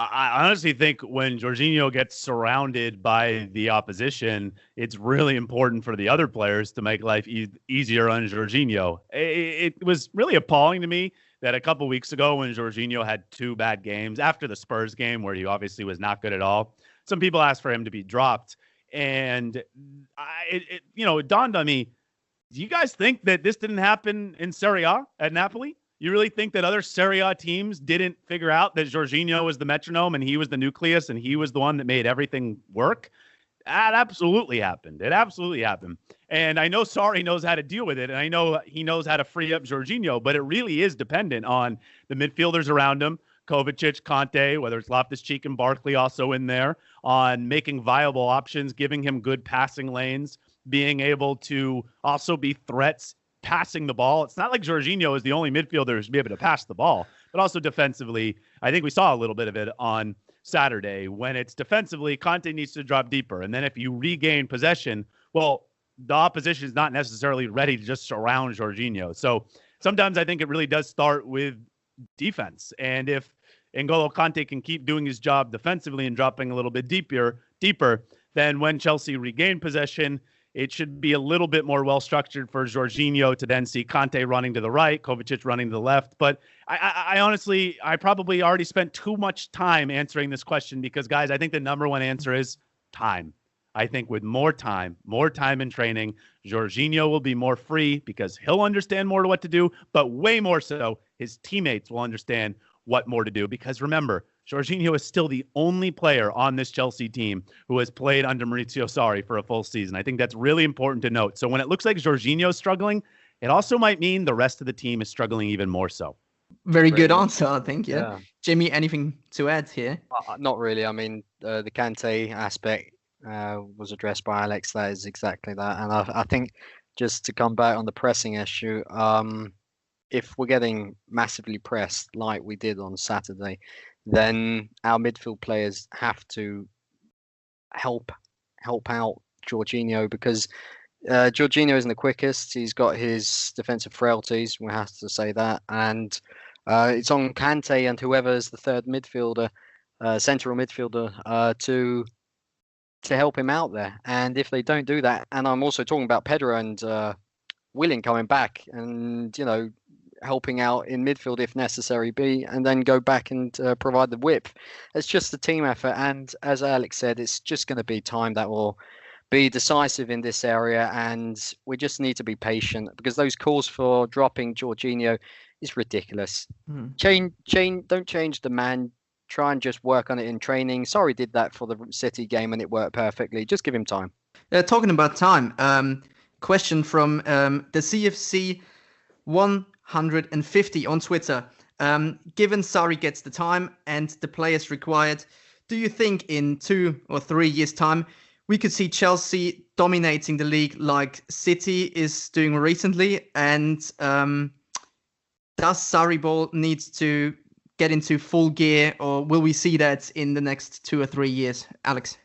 I honestly think when Jorginho gets surrounded by the opposition, it's really important for the other players to make life easier on Jorginho. It was really appalling to me that a couple weeks ago when Jorginho had two bad games after the Spurs game where he obviously was not good at all, some people asked for him to be dropped. And it dawned on me, do you guys think that this didn't happen in Serie A at Napoli? You really think that other Serie A teams didn't figure out that Jorginho was the metronome and he was the nucleus and he was the one that made everything work? That absolutely happened. It absolutely happened. And I know Sarri knows how to deal with it, and I know he knows how to free up Jorginho, but it really is dependent on the midfielders around him, Kovacic, Conte, whether it's Loftus-Cheek and Barkley also in there, on making viable options, giving him good passing lanes, being able to also be threats passing the ball. It's not like Jorginho is the only midfielder who's be able to pass the ball, but also defensively, I think we saw a little bit of it on Saturday. When it's defensively, Conte needs to drop deeper. And then if you regain possession, well, the opposition is not necessarily ready to just surround Jorginho. So sometimes I think it really does start with defense. And if N'Golo Kante can keep doing his job defensively and dropping a little bit deeper, then when Chelsea regain possession, it should be a little bit more well-structured for Jorginho to then see Conte running to the right, Kovacic running to the left. But I honestly, I probably already spent too much time answering this question because, guys, I think the number one answer is time. I think with more time in training, Jorginho will be more free because he'll understand more to what to do, but way more so, his teammates will understand what more to do. Because remember, Jorginho is still the only player on this Chelsea team who has played under Maurizio Sarri for a full season. I think that's really important to note. So when it looks like Jorginho is struggling, it also might mean the rest of the team is struggling even more so. Very good answer, I think. Yeah. Jimmy, anything to add here? Not really. I mean, the Kante aspect was addressed by Alex. That is exactly that. And I think just to come back on the pressing issue, if we're getting massively pressed like we did on Saturday, then our midfield players have to help out Jorginho, because Jorginho isn't the quickest. He's got his defensive frailties. We have to say that, and it's on Kante and whoever's the third midfielder, central midfielder, to help him out there. And if they don't do that, and I'm also talking about Pedro and Willian coming back, and helping out in midfield if necessary be, and then go back and provide the width. It's just a team effort, and as Alex said, it's just going to be time that will be decisive in this area, and we just need to be patient, because those calls for dropping Jorginho is ridiculous. Don't change the man. Try and just work on it in training. Sorry, did that for the City game and it worked perfectly. Just give him time. Talking about time, question from the CFC 150 on Twitter. Given Sarri gets the time and the players required, do you think in 2 or 3 years' time we could see Chelsea dominating the league like City is doing recently? And does Sarri ball needs to get into full gear, or will we see that in the next 2 or 3 years, Alex?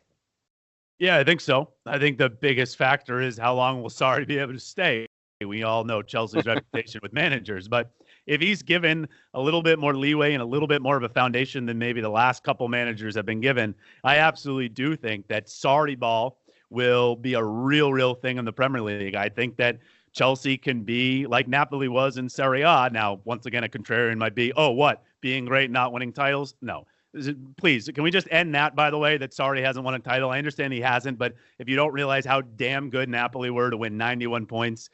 Yeah, I think so. I think the biggest factor is how long will Sarri be able to stay. We all know Chelsea's reputation with managers, but if he's given a little bit more leeway and a little bit more of a foundation than maybe the last couple managers have been given, I absolutely do think that Sarri ball will be a real thing in the Premier League. I think that Chelsea can be like Napoli was in Serie A. Now, once again, a contrarian might be, oh, what? Being great, not winning titles? No. Please, can we just end that, by the way, that Sarri hasn't won a title? I understand he hasn't, but if you don't realize how damn good Napoli were to win 91 points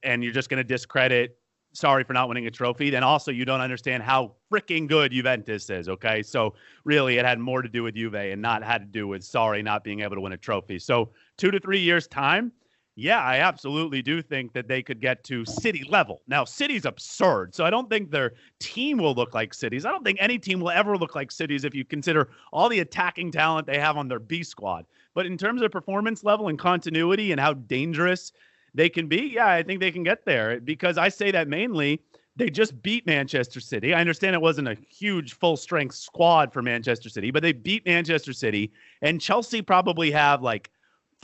and you're just going to discredit Sarri for not winning a trophy, then also you don't understand how freaking good Juventus is, okay? So really it had more to do with Juve and not had to do with Sarri not being able to win a trophy. So 2 to 3 years' time, yeah, I absolutely do think that they could get to City level. Now, City's absurd, so I don't think their team will look like City's. I don't think any team will ever look like City's if you consider all the attacking talent they have on their B squad. But in terms of performance level and continuity and how dangerous they can be, yeah, I think they can get there, because I say that mainly they just beat Manchester City. I understand it wasn't a huge full-strength squad for Manchester City, but they beat Manchester City, and Chelsea probably have like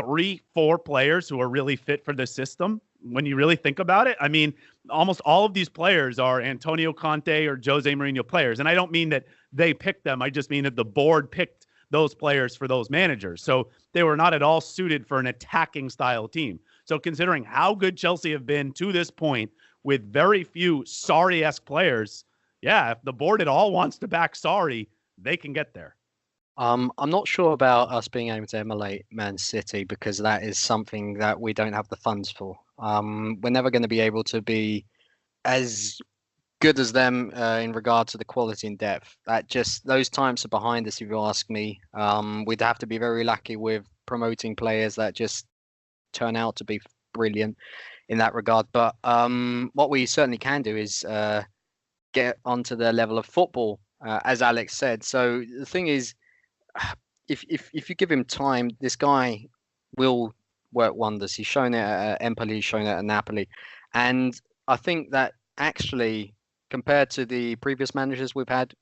3-4 players who are really fit for the system when you really think about it. I mean, almost all of these players are Antonio Conte or Jose Mourinho players. And I don't mean that they picked them. I just mean that the board picked those players for those managers. So they were not at all suited for an attacking style team. So considering how good Chelsea have been to this point with very few Sarri-esque players, yeah, if the board at all wants to back Sarri, they can get there. I'm not sure about us being able to emulate Man City, because that is something that we don't have the funds for. We're never going to be able to be as good as them in regard to the quality and depth. That just, those times are behind us, if you ask me. We'd have to be very lucky with promoting players that just turn out to be brilliant in that regard. But what we certainly can do is get onto the level of football, as Alex said. So the thing is, if you give him time, this guy will work wonders. He's shown it at Empoli, he's shown it at Napoli. And I think that actually, compared to the previous managers we've had,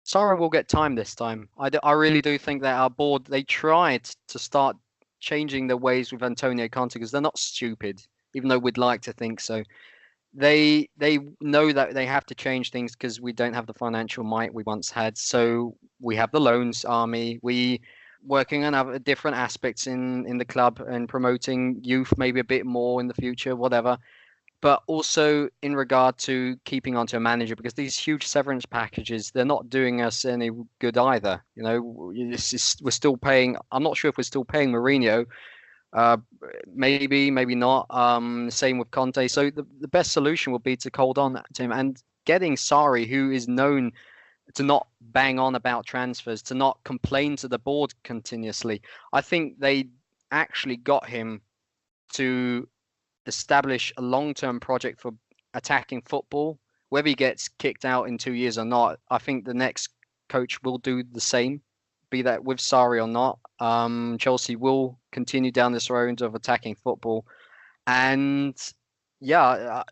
Sarri will get time this time. I really do think that our board, they tried to start changing the ways with Antonio Conte, because they're not stupid, even though we'd like to think so. They know that they have to change things because we don't have the financial might we once had. So we have the loans army. We working on other different aspects in the club and promoting youth maybe a bit more in the future, whatever. But also in regard to keeping on to a manager, because these huge severance packages, they're not doing us any good either. You know, we're still paying. I'm not sure if we're still paying Mourinho. Maybe not. Same with Conte. So the best solution would be to hold on to him, and getting Sarri, who is known to not bang on about transfers, to not complain to the board continuously. I think they actually got him to establish a long-term project for attacking football. Whether he gets kicked out in 2 years or not, I think the next coach will do the same, be that with Sarri or not. Chelsea will continue down this road of attacking football. And yeah,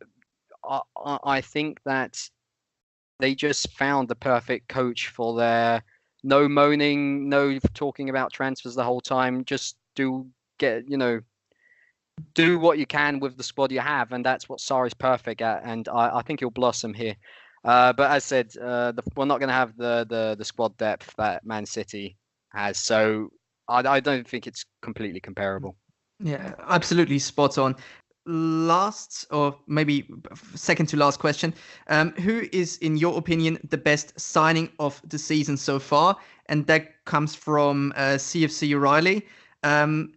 I think that they just found the perfect coach for their no moaning, no talking about transfers the whole time. Just do what you can with the squad you have, and that's what Sarri's perfect at. And I think he'll blossom here. But as said, we're not going to have the squad depth that Man City has, so I don't think it's completely comparable. Yeah, absolutely spot on. Last, or maybe second to last question. Who is, in your opinion, the best signing of the season so far? And that comes from CFC Riley. And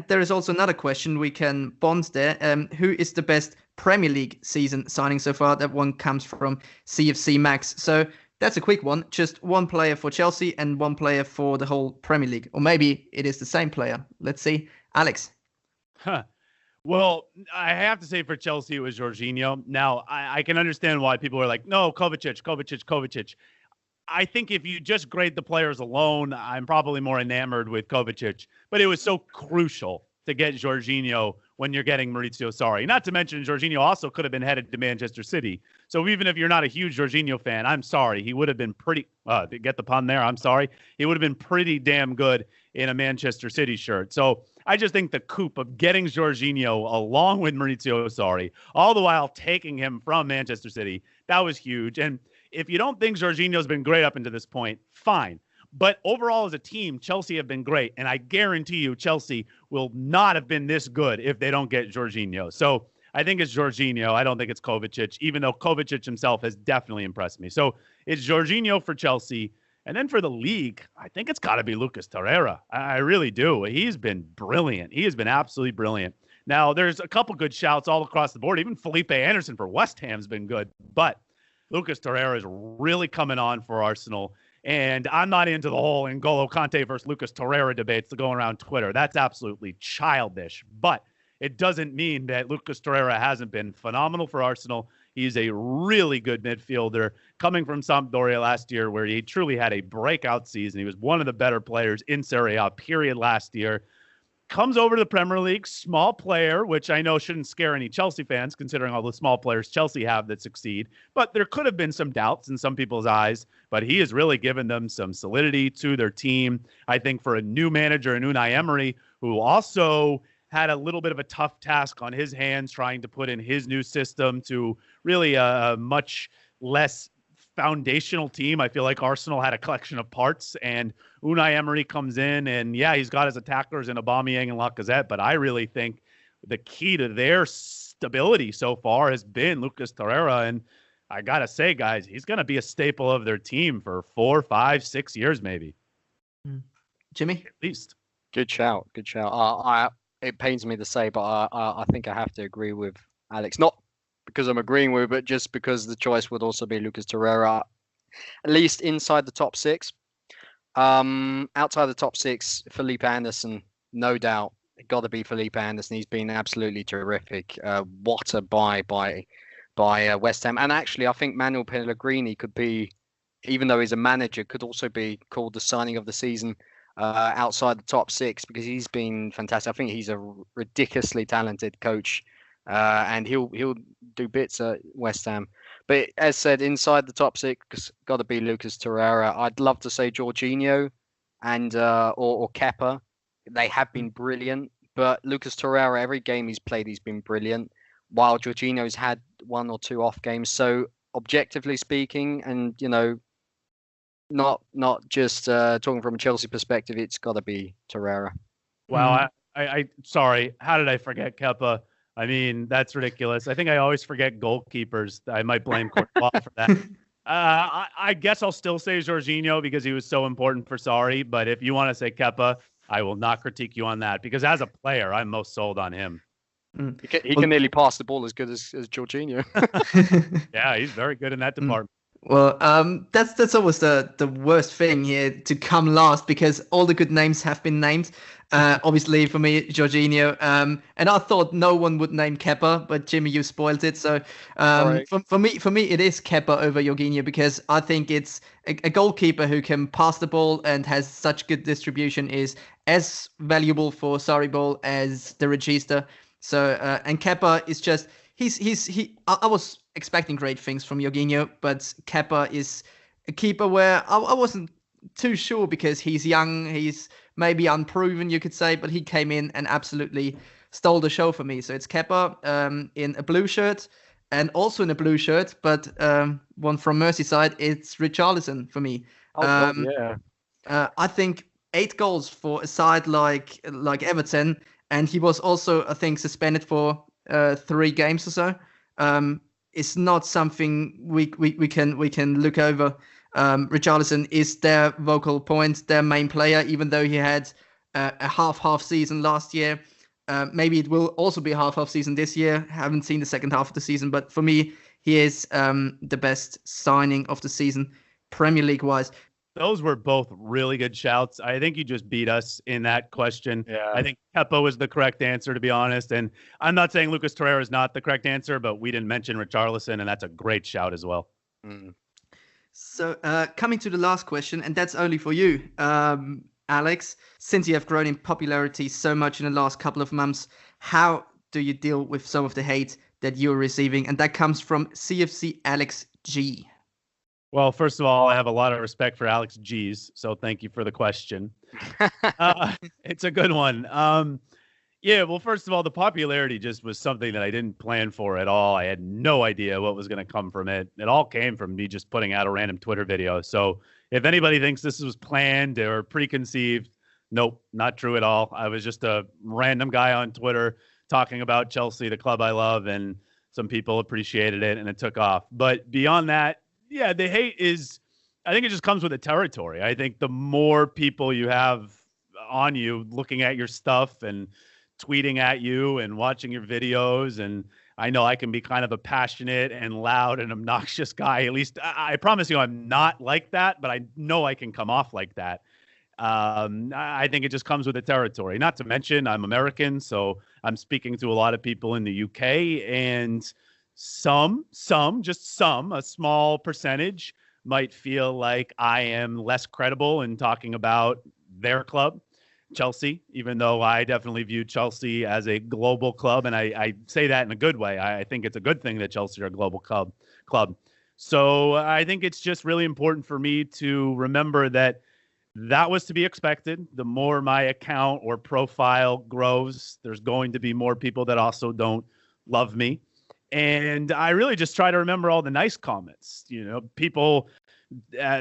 there is also another question we can bond there. Who is the best Premier League season signing so far? That one comes from CFC Max. So that's a quick one. Just one player for Chelsea and one player for the whole Premier League. Or maybe it is the same player. Let's see. Alex. Huh. Well, I have to say for Chelsea, it was Jorginho. Now, I can understand why people are like, no, Kovacic. I think if you just grade the players alone, I'm probably more enamored with Kovacic. But it was so crucial to get Jorginho when you're getting Maurizio Sarri. Not to mention, Jorginho also could have been headed to Manchester City. So even if you're not a huge Jorginho fan, I'm sorry. He would have been pretty, get the pun there, I'm sorry. He would have been pretty damn good in a Manchester City shirt. So I just think the coup of getting Jorginho along with Maurizio Sarri, all the while taking him from Manchester City, that was huge. And if you don't think Jorginho's been great up until this point, fine. But overall as a team, Chelsea have been great. And I guarantee you Chelsea will not have been this good if they don't get Jorginho. So I think it's Jorginho. I don't think it's Kovacic, even though Kovacic himself has definitely impressed me. So it's Jorginho for Chelsea. And then for the league, I think it's got to be Lucas Torreira. I really do. He's been brilliant. He has been absolutely brilliant. Now, there's a couple good shouts all across the board. Even Felipe Anderson for West Ham's been good. But Lucas Torreira is really coming on for Arsenal. And I'm not into the whole N'Golo Kante versus Lucas Torreira debates that go around Twitter. That's absolutely childish. But it doesn't mean that Lucas Torreira hasn't been phenomenal for Arsenal. He's a really good midfielder coming from Sampdoria last year, where he truly had a breakout season. He was one of the better players in Serie A, period, last year. Comes over to the Premier League, small player, which I know shouldn't scare any Chelsea fans, considering all the small players Chelsea have that succeed. But there could have been some doubts in some people's eyes, but he has really given them some solidity to their team. I think for a new manager, in Unai Emery, who also had a little bit of a tough task on his hands trying to put in his new system to really a much less foundational team. I feel like Arsenal had a collection of parts, and Unai Emery comes in, and yeah, he's got his attackers in Aubameyang and Lacazette, but I really think the key to their stability so far has been Lucas Torreira, and I gotta say, guys, he's gonna be a staple of their team for 4, 5, 6 years maybe. Jimmy? At least. Good shout. It pains me to say, but I think I have to agree with Alex. Not because I'm agreeing with, but just because the choice would also be Lucas Torreira, at least inside the top six. Outside the top six, Felipe Anderson, no doubt. Got to be Felipe Anderson. He's been absolutely terrific. What a buy by West Ham. And actually, I think Manuel Pellegrini could be, even though he's a manager, could also be called the signing of the season. Outside the top six, because he's been fantastic. I think he's a ridiculously talented coach, and he'll do bits at West Ham. But as said, inside the top six, got to be Lucas Torreira. I'd love to say Jorginho and or Kepa. They have been brilliant, but Lucas Torreira, every game he's played, he's been brilliant. While Jorginho's had 1 or 2 off games. So objectively speaking, and not just talking from a Chelsea perspective, it's got to be Torreira. Wow, I sorry. How did I forget Kepa? I mean, that's ridiculous. I think I always forget goalkeepers. I might blame Courtois for that. I guess I'll still say Jorginho because he was so important for Sarri. But if you want to say Kepa, I will not critique you on that because as a player, I'm most sold on him. He can nearly pass the ball as good as Jorginho. Yeah, he's very good in that department. Well, that's always the worst thing here, to come last, because all the good names have been named. Obviously, for me, Jorginho. And I thought no one would name Kepa, but Jimmy, you spoiled it. So for me, it is Kepa over Jorginho, because I think it's a goalkeeper who can pass the ball and has such good distribution is as valuable for Sarri ball as the Regista. So and Kepa is just I was expecting great things from Jorginho, but Kepa is a keeper where I wasn't too sure because he's young, he's maybe unproven, you could say, but he came in and absolutely stole the show for me. So it's Kepa in a blue shirt and also in a blue shirt, but one from Merseyside, it's Richarlison for me. Oh, God, yeah. I think 8 goals for a side like Everton, and he was also, I think, suspended for 3 games or so. It's not something we can look over. Richarlison is their vocal point, their main player, even though he had a half season last year. Maybe it will also be a half season this year. Haven't seen the second half of the season, but for me, he is the best signing of the season, Premier League wise. Those were both really good shouts. I think you just beat us in that question. Yeah. I think Kepa was the correct answer, to be honest. And I'm not saying Lucas Torreira is not the correct answer, but we didn't mention Richarlison, and that's a great shout as well. Mm. So coming to the last question, and that's only for you, Alex. Since you have grown in popularity so much in the last couple of months, how do you deal with some of the hate that you're receiving? And that comes from CFC Alex G. Well, first of all, I have a lot of respect for Alex G's, so thank you for the question. It's a good one. Yeah, well, first of all, the popularity just was something that I didn't plan for at all. I had no idea what was going to come from it. It all came from me just putting out a random Twitter video. So if anybody thinks this was planned or preconceived, nope, not true at all. I was just a random guy on Twitter talking about Chelsea, the club I love, and some people appreciated it and it took off. But beyond that, yeah, the hate is, I think it just comes with the territory. I think the more people you have on you looking at your stuff and tweeting at you and watching your videos, and I know I can be kind of a passionate and loud and obnoxious guy. At least I promise you I'm not like that, but I know I can come off like that. I think it just comes with the territory. Not to mention I'm American, so I'm speaking to a lot of people in the UK, and a small percentage might feel like I am less credible in talking about their club, Chelsea, even though I definitely view Chelsea as a global club. And I say that in a good way. I think it's a good thing that Chelsea are a global club. So I think it's just really important for me to remember that was to be expected. The more my account or profile grows, there's going to be more people that also don't love me. And I really just try to remember all the nice comments, people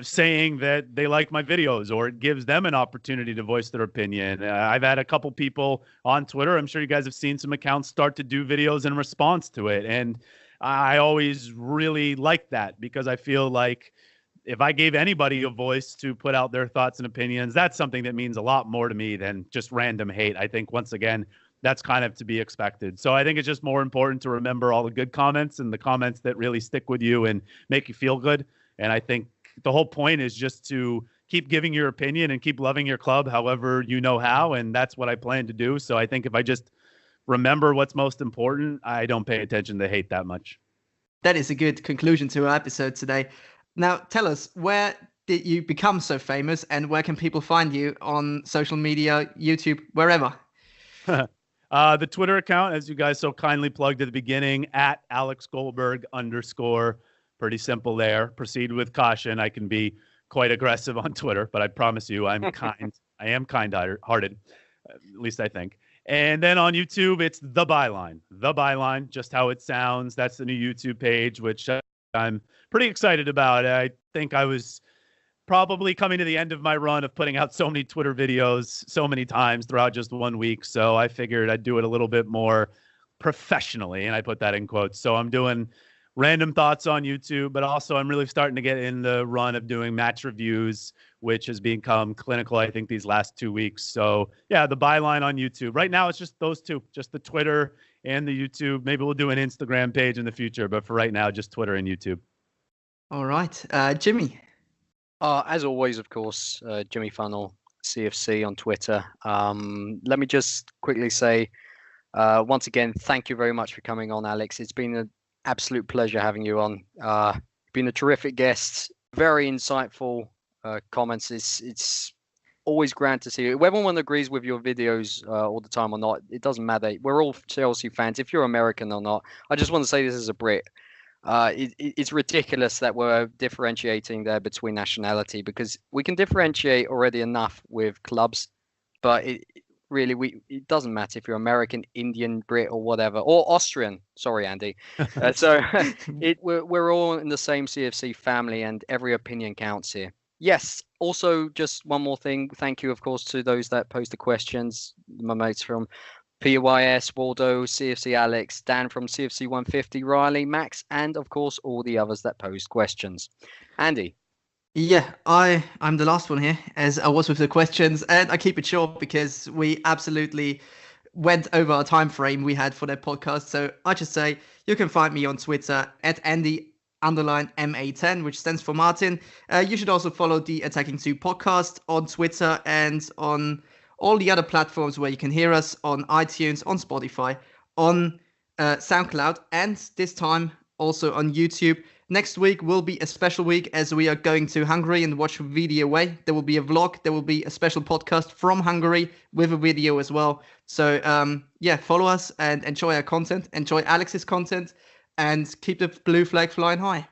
saying that they like my videos or it gives them an opportunity to voice their opinion. I've had a couple people on Twitter. I'm sure you guys have seen some accounts start to do videos in response to it. And I always really like that because I feel like if I gave anybody a voice to put out their thoughts and opinions, that's something that means a lot more to me than just random hate. I think, once again, that's kind of to be expected. So I think it's just more important to remember all the good comments and the comments that really stick with you and make you feel good. And I think the whole point is just to keep giving your opinion and keep loving your club however you know how. And that's what I plan to do. So I think if I just remember what's most important, I don't pay attention to hate that much. That is a good conclusion to our episode today. Now, tell us, where did you become so famous and where can people find you on social media, YouTube, wherever? The Twitter account, as you guys so kindly plugged at the beginning, at Alex Goldberg _. Pretty simple there. Proceed with caution. I can be quite aggressive on Twitter, but I promise you I'm kind. I am kind-hearted, at least I think. And then on YouTube, it's The Byline. The Byline, just how it sounds. That's the new YouTube page, which I'm pretty excited about. I think I was probably coming to the end of my run of putting out so many Twitter videos so many times throughout just 1 week. So I figured I'd do it a little bit more professionally, and I put that in quotes. So I'm doing random thoughts on YouTube, but also I'm really starting to get in the run of doing match reviews, which has become clinical, I think, these last 2 weeks. So yeah, The Byline on YouTube. Right now, it's just those two, just the Twitter and the YouTube. Maybe we'll do an Instagram page in the future, but for right now, just Twitter and YouTube. All right. Jimmy. As always, of course, Jimmy Funnel, CFC on Twitter. Let me just quickly say, once again, thank you very much for coming on, Alex. It's been an absolute pleasure having you on. You've been a terrific guest, very insightful comments. It's always grand to see you. Whether one agrees with your videos all the time or not, it doesn't matter. We're all Chelsea fans. If you're American or not, I just want to say this as a Brit. It's ridiculous that we're differentiating there between nationality, because we can differentiate already enough with clubs, but it doesn't matter if you're American, Indian, Brit, or whatever, or Austrian. Sorry, Andy. So we're all in the same CFC family, and every opinion counts here. Yes. Also, just one more thing. Thank you, of course, to those that posted questions. My mates from PYS, Waldo, CFC Alex, Dan from CFC 150, Riley, Max, and of course all the others that posed questions. Andy. Yeah, I'm the last one here, as I was with the questions, and I keep it short because we absolutely went over our time frame we had for that podcast. So I just say you can find me on Twitter at Andy_MA10, which stands for Martin. You should also follow the Attacking 2 podcast on Twitter and on all the other platforms where you can hear us, on iTunes, on Spotify, on SoundCloud, and this time also on YouTube. Next week will be a special week as we are going to Hungary and watch video away. There will be a vlog. There will be a special podcast from Hungary with a video as well. So follow us and enjoy our content. Enjoy Alex's content and keep the blue flag flying high.